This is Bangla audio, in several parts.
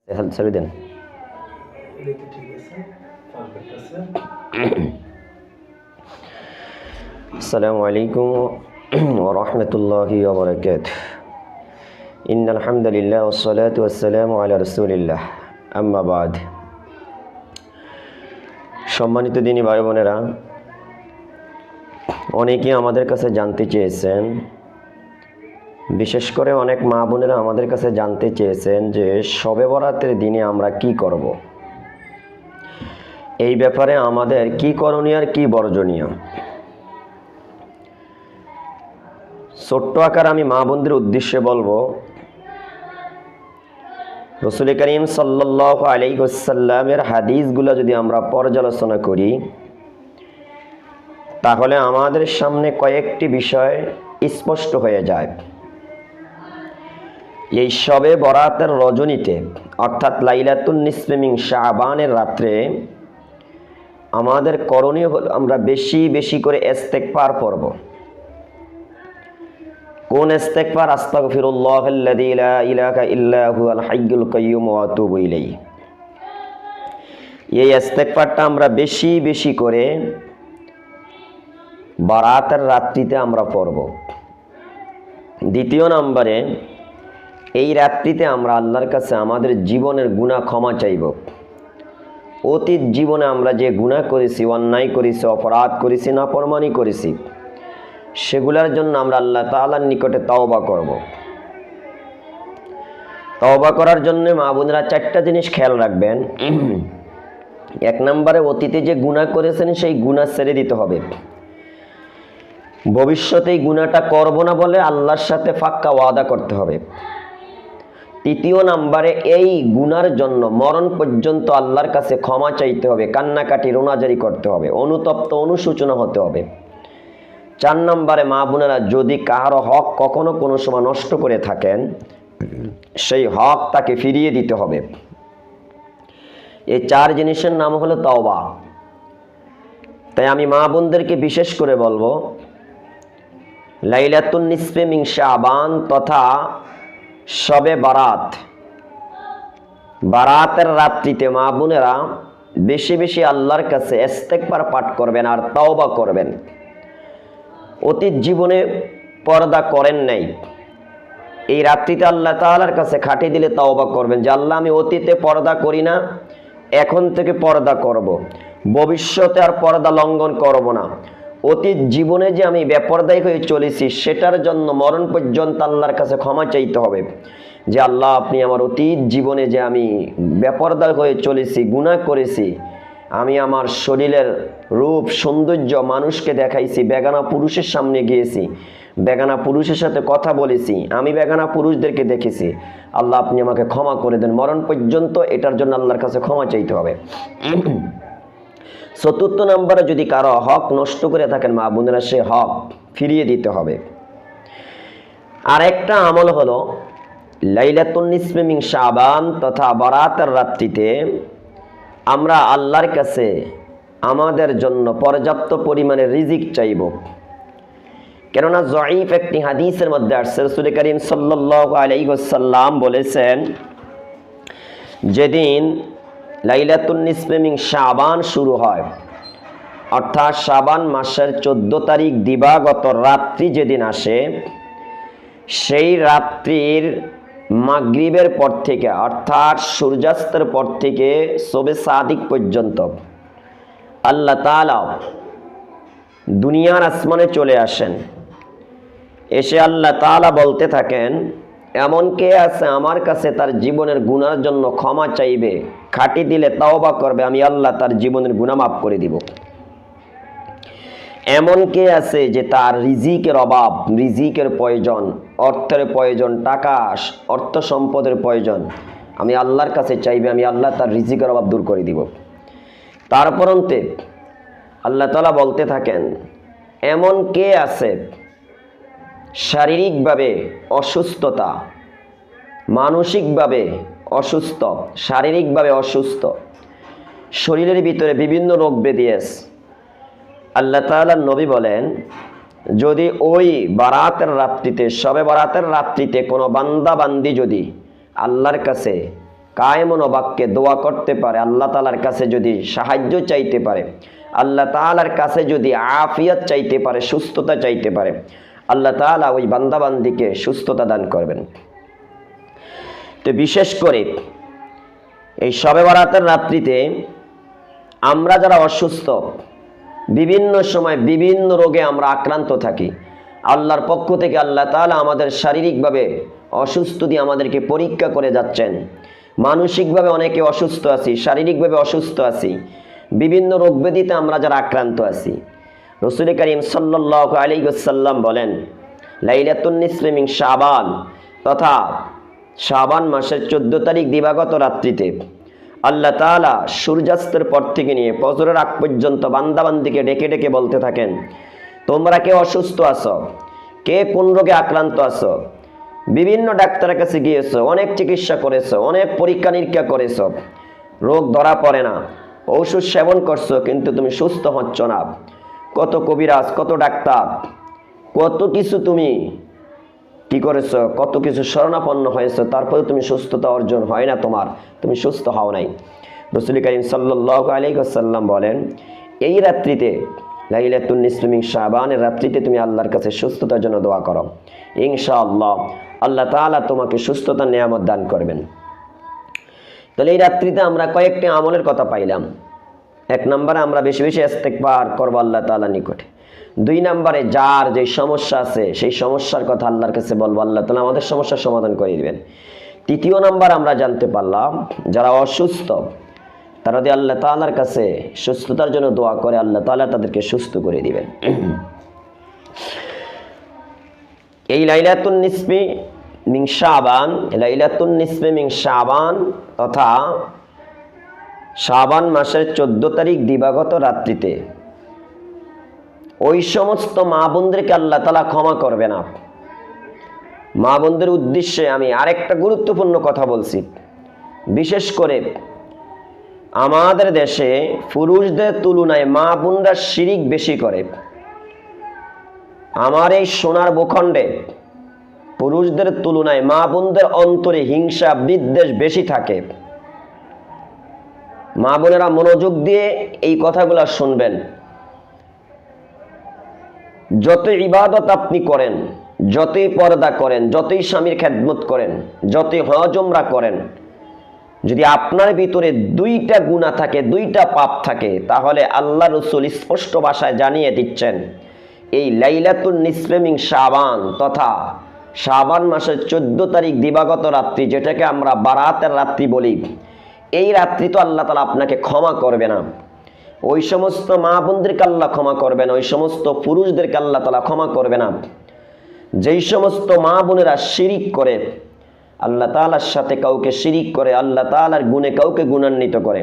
ছেড়ে দেন। আসসালামু আলাইকুম ওয়া রাহমাতুল্লাহি ওয়া বারাকাতুহু। ইন্নাল হামদুলিল্লাহ ওয়াস সালাতু ওয়াস সালামু আলা রাসূলিল্লাহ, আম্মা বাদ। সম্মানিত দিনী ভাই বোনেরা, অনেকেই আমাদের কাছে জানতে চেয়েছেন, বিশেষ করে অনেক মা বোনেরা আমাদের কাছে জানতে চেয়েছেন যে শবে বরাতের দিনে আমরা কি করব, এই ব্যাপারে আমাদের কি করণীয় আর কি বর্জনীয়। ছোট্ট আকার আমি মা বোনদের উদ্দেশ্যে বলবো, রাসূল করিম সাল্লাল্লাহু আলাইহি ওয়াসাল্লামের হাদিসগুলো যদি আমরা পর্যালোচনা করি, তাহলে আমাদের সামনে কয়েকটি বিষয় স্পষ্ট হয়ে যায়। এই শবে বরাতের রজনীতে অর্থাৎ লাইলাতুন নিসফে মিন শাবানের রাত্রে আমাদের করণীয় হলো আমরা বেশি বেশি করে ইস্তেগফার পড়ব। কোন ইস্তেগফার? আস্তাগফিরুল্লাহাল্লাযী লা ইলাহা ইল্লা হুয়াল হাইয়ুল কাইয়্যুম ওয়া আতুবু ইলাইহি। এই ইস্তেগফারটা আমরা বেশি বেশি করে বরাতের রাত্রিতে আমরা পড়ব। দ্বিতীয় নম্বরে, এই রাত্রিতে আমরা আল্লাহর কাছে আমাদের জীবনের গুনাহ ক্ষমা চাইব। অতীত জীবনে আমরা যে গুনাহ করেছি, অন্যায় করেছি, অপরাধ করেছি, নাফরমানি করেছি, সেগুলোর জন্য আমরা আল্লাহ তাআলার নিকটে তওবা করব। তওবা করার জন্য মা বোনেরা চারটা জিনিস খেয়াল রাখবেন। এক নম্বরে, অতীতে যে গুনাহ করেছেন সেই গুনাহ ছেড়ে দিতে হবে। ভবিষ্যতে এই গুনাহটা করব না বলে আল্লাহর সাথে পাক্কা ওয়াদা করতে হবে। তৃতীয় নম্বরে, এই গুনার জন্য মরণ পর্যন্ত আল্লাহর কাছে ক্ষমা চাইতে হবে, কান্নাকাটি রোনাজারি করতে হবে, অনুতপ্ত অনুশোচনা হতে হবে। চার নম্বরে, মা বোনেরা যদি কারো হক কখনো কোনো সময় নষ্ট করে থাকেন, সেই হক তাকে ফিরিয়ে দিতে হবে। এই চার জিনিসের নাম হলো তওবা। তাই আমি মা বোনদেরকে বিশেষ করে বলবো, লাইলাতুন নিসফে মিন শাবান তথা শবে বারাত, বারাতের রাত্রিতে মা বোনেরা বেশি বেশি আল্লাহর কাছে ইস্তেগফার পাঠ করবেন আর তওবা করবেন। অতীত জীবনে পর্দা করেন নাই, এই রাত্রিতে আল্লাহ তাআলার কাছে খাটি দিলে তওবা করবেন যে আল্লাহ, আমি অতীতে পর্দা করি না, এখন থেকে পর্দা করব, ভবিষ্যতে আর পর্দা লঙ্ঘন করব না। অতীত জীবনে যে আমি বেপরদাই হয়ে চলেছি, সেটার জন্য মরণ পর্যন্ত আল্লাহর কাছে ক্ষমা চাইতে হবে যে আল্লাহ, আপনি আমার অতীত জীবনে যে আমি বেপরদা হয়ে চলেছি, গুনাহ করেছি, আমি আমার শরীরের রূপ সৌন্দর্য মানুষকে দেখাইছি, বেগানা পুরুষের সামনে গিয়েছি, বেগানা পুরুষের সাথে কথা বলেছি, আমি বেগানা পুরুষদেরকে দেখেছি, আল্লাহ আপনি আমাকে ক্ষমা করে দেন। মরণ পর্যন্ত এটার জন্য আল্লাহর কাছে ক্ষমা চাইতে হবে। চতুর্থ নম্বরে, যদি কারো হক নষ্ট করে থাকেন মা বোনেরা, সে হক ফিরিয়ে দিতে হবে। আর একটা আমল হলো, লাইলাতুন নিসফে মিন শাবান তথা বরাতের রাত্রিতে আমরা আল্লাহর কাছে আমাদের জন্য পর্যাপ্ত পরিমাণে রিজিক চাইব। কেননা জয়ীফ একটি হাদিসের মধ্যে আসছে, রাসূল করিম সাল্লাল্লাহু আলাইহি ওয়াসাল্লাম বলেছেন, যেদিন লাইলাতুন নিসফে মিন শাবান শুরু হয়, অর্থাৎ শাবান মাসের 14 তারিখ দিবাগত রাত্রি যেদিন আসে, সেই রাত্রির মাগরিবের পর থেকে অর্থাৎ সূর্যাস্তের পর থেকে শবে সাদিক পর্যন্ত আল্লাহ তাআলা দুনিয়ার আসমানে চলে আসেন। এসে আল্লাহ তাআলা বলতে থাকেন, এমন কে আছে আমার কাছে তার জীবনের গুনার জন্য ক্ষমা চাইবে, খাটি দিলে তওবা করবে, আমি আল্লাহ তার জীবনের গুনাহ মাফ করে দিব। এমন কে আছে যে তার রিজিকের অভাব, রিজিকের প্রয়োজন, অর্থের প্রয়োজন, টাকা অর্থ সম্পদের প্রয়োজন, আমি আল্লাহর কাছে চাইবে, আমি আল্লাহ তার রিজিকের অভাব দূর করে দিব। তারপরন্তে আল্লাহ তাআলা বলতে থাকেন, এমন কে আছে শারীরিকভাবে অসুস্থতা, মানসিকভাবে অসুস্থ, শারীরিকভাবে অসুস্থ, শরীরের ভিতরে বিভিন্ন রোগ ব্যাধি আছে। আল্লাহ তাআলার নবী বলেন, যদি ওই বারাতের রাত্রিতে, শবে বারাতের রাত্রিতে কোনো বান্দা বান্দি যদি আল্লাহর কাছে কায়েমন বাক্যে দোয়া করতে পারে, আল্লাহ তাআলার কাছে যদি সাহায্য চাইতে পারে, আল্লাহ তাআলার কাছে যদি আফিয়ত চাইতে পারে, সুস্থতা চাইতে পারে, আল্লাহ তাআলা ওই বান্দাবান্দিকে সুস্থতা দান করবেন। তো বিশেষ করে এই শবে বরাতের রাত্রিতে আমরা যারা অসুস্থ, বিভিন্ন সময় বিভিন্ন রোগে আমরা আক্রান্ত থাকি, আল্লাহর পক্ষ থেকে আল্লাহ তাআলা আমাদের শারীরিকভাবে অসুস্থ দিয়ে আমাদেরকে পরীক্ষা করে যাচ্ছেন। মানসিকভাবে অনেকে অসুস্থ আছি, শারীরিকভাবে অসুস্থ আছি, বিভিন্ন রোগ ব্যাধিতে আমরা যারা আক্রান্ত আছি। রাসূল করিম সাল্লাল্লাহু আলাইহি ওয়াসাল্লাম বলেন, লাইলাতুন নিসফি মিন শাবান, তথা শাবান মাসের 14 তারিখ দিবাগত রাত্রিতে আল্লাহ তাআলা সূর্যাস্তের পর থেকে নিয়ে ফজরের আগ পর্যন্ত বান্দাবান্দিকে ডেকে ডেকে বলতে থাকেন, তোমরা কে অসুস্থ আছো, কে কোন রোগে আক্রান্ত আছো, বিভিন্ন ডাক্তারের কাছে গিয়েছো, অনেক চিকিৎসা করেছো, অনেক পরীক্ষা নিরীক্ষা করেছো, রোগ ধরা পড়ে না, ঔষধ সেবন করছো, কিন্তু তুমি সুস্থ হচ্ছ না। কত কবিরাজ, কত ডাক্তার, কত কিছু তুমি কি করেছো, কত কিছু শরণাপন্ন হয়েছে, তারপরে তুমি সুস্থতা অর্জন হয় না তোমার, তুমি সুস্থ হও নাই। রাসূল করিম সাল্লাল্লাহু আলাইহি ওয়াসাল্লাম বলেন, এই রাত্রিতে লাইলাতুন নিসফি মিন শাবানের রাত্রিতে তুমি আল্লাহর কাছে সুস্থতার জন্য দোয়া করো, ইনশাআল্লাহ আল্লাহ তাআলা তোমাকে সুস্থতার নিয়ামত দান করবেন। তাহলে এই রাত্রিতে আমরা কয়েকটি আমলের কথা পাইলাম। 1 নম্বরে আমরা বেশি বেশি ইস্তেগফার করব আল্লাহ তাআলার নিকটে। 2 নম্বরে যার যে সমস্যা আছে সেই সমস্যার কথা আল্লাহর কাছে বলবো, আল্লাহ তাআলা আমাদের সমস্যার সমাধান করে দিবেন। 3 নম্বর আমরা জানতে পারলাম, যারা অসুস্থ তারা যদি আল্লাহ তাআলার কাছে সুস্থতার জন্য দোয়া করে, আল্লাহ তাআলা তাদেরকে সুস্থ করে দিবেন। এই লাইলাতুন নিসফি মিন শাবান, লাইলাতুন নিসফি মিন শাবান তথা শাবান মাসের 14 তারিখ দিবাগত রাত্রিতে ওই সমস্ত মা বোনদেরকে আল্লাহ তাআলা ক্ষমা করবে না। মা বোনদের উদ্দেশ্যে আমি আরেকটা গুরুত্বপূর্ণ কথা বলছি। বিশেষ করে আমাদের দেশে পুরুষদের তুলনায় মা বোনরা শিরিক বেশি করে। আমার এই সোনার ভূখণ্ডে পুরুষদের তুলনায় মা বোনদের অন্তরে হিংসা বিদ্বেষ বেশি থাকে। মা বোনেরা মনোযোগ দিয়ে এই কথাগুলো শুনবেন। যতই ইবাদত আপনি করেন, যতই পর্দা করেন, যতই স্বামীর খেদমত করেন, যতই হজ উমরা করেন, যদি আপনার ভিতরে 2টা গুনাহ থাকে, 2টা পাপ থাকে, তাহলে আল্লাহ রাসূল স্পষ্ট ভাষায় জানিয়ে দিচ্ছেন, এই লাইলাতুন নিসফি মিন শাবান তথা শাবান মাসের 14 তারিখ দিবাগত রাত্রি, যেটাকে আমরা বারাতের রাত্রি বলি, এই রাত্রি তো আল্লাহ তাআলা আপনাকে ক্ষমা করবে না। ওই সমস্ত মা বোনদেরকে আল্লাহ ক্ষমা করবে না, ওই সমস্ত পুরুষদেরকে আল্লাহ তাআলা ক্ষমা করবে না যেই সমস্ত মা বোনেরা শিরিক করে, আল্লাহ তাআলার সাথে কাউকে শিরিক করে, আল্লাহ তাআলার গুণে কাউকে গুণান্বিত করে,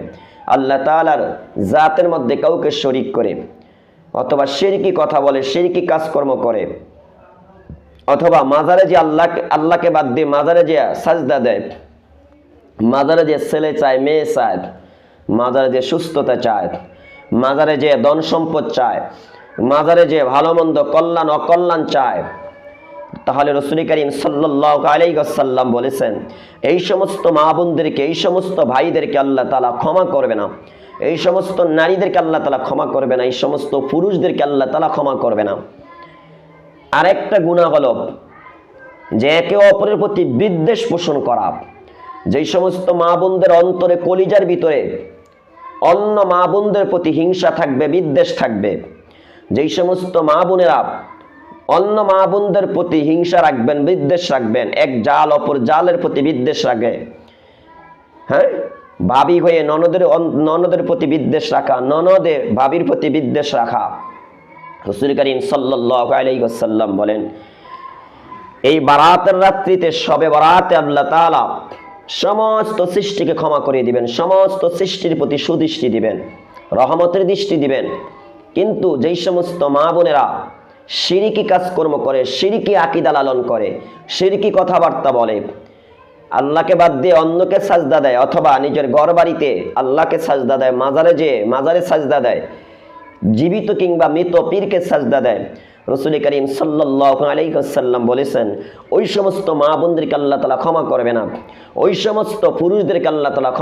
আল্লাহ তাআলার জাতের মধ্যে কাউকে শরীক করে, অথবা শিরকি কথা বলে, শিরকি কাজকর্ম করে, অথবা মাজারে যে আল্লাহকে বাদ দিয়ে মাজারে যে সাজদা দেয়, মাজারে যে ছেলে চায়, মেয়ে চায়, মাজারে যে সুস্থতা চায়, মাজারে যে ধন সম্পদ চায়, মাজারে যে ভালো মন্দ কল্যাণ অকল্যাণ চায়, তাহলে রাসূল করিম সাল্লাল্লাহু আলাইহি ওয়াসাল্লাম বলেছেন, এই সমস্ত মা বোনদেরকে, এই সমস্ত ভাইদেরকে আল্লাহ তাআলা ক্ষমা করবে না, এই সমস্ত নারীদেরকে আল্লাহ তাআলা ক্ষমা করবে না, এই সমস্ত পুরুষদেরকে আল্লাহ তাআলা ক্ষমা করবে না। আরেকটা গুনাহ হলো যে একে অপরের প্রতি বিদ্বেষ পোষণ করা। যেই সমস্ত মা বোনদের অন্তরে কলিজার ভিতরে অন্য মা বোনদের প্রতি হিংসা থাকবে, বিদ্বেষ থাকবে, যেই সমস্ত মা বোনেরা অন্য মা বোনদের প্রতি হিংসা রাখবেন, বিদ্বেষ রাখবেন, এক জাল অপর জালের প্রতি বিদ্বেষ রাখে, হ্যাঁ, ভাবি হয়ে ননদের প্রতি বিদ্বেষ রাখা, ননদে ভাবির প্রতি বিদ্বেষ রাখা, রাসূল করিম সাল্লাল্লাহু আলাইহি ওয়াসাল্লাম বলেন, এই বারাতের রাত্রিতে, শবে বারাতে আল্লাহ তাআলা সমস্ত সৃষ্টিকে ক্ষমা করে দিবেন, সমস্ত সৃষ্টির প্রতি সুদৃষ্টি দিবেন, রহমতের দৃষ্টি দিবেন। কিন্তু যেই সমস্ত মা বোনেরা শিরকি কাজকর্ম করে, শিরকি আকীদা লালন করে, শিরকি কথাবার্তা বলে, আল্লাহকে বাদ দিয়ে অন্যকে সাজদা দেয়, অথবা নিজের ঘর বাড়িতে আল্লাহকে সাজদা দেয়, মাজারে সাজদা দেয়, জীবিত কিংবা মৃত পীরকে সাজদা দেয়, রসুল করিম সাল্লাল্লাহু আলাইহি ওয়াসাল্লাম বলেছেন, ওই সমস্ত মা বোনদেরকে আল্লাহ তাআলা ক্ষমা করবে না, ওই সমস্ত পুরুষদেরকে আল্লাহ তাআলা ক্ষমা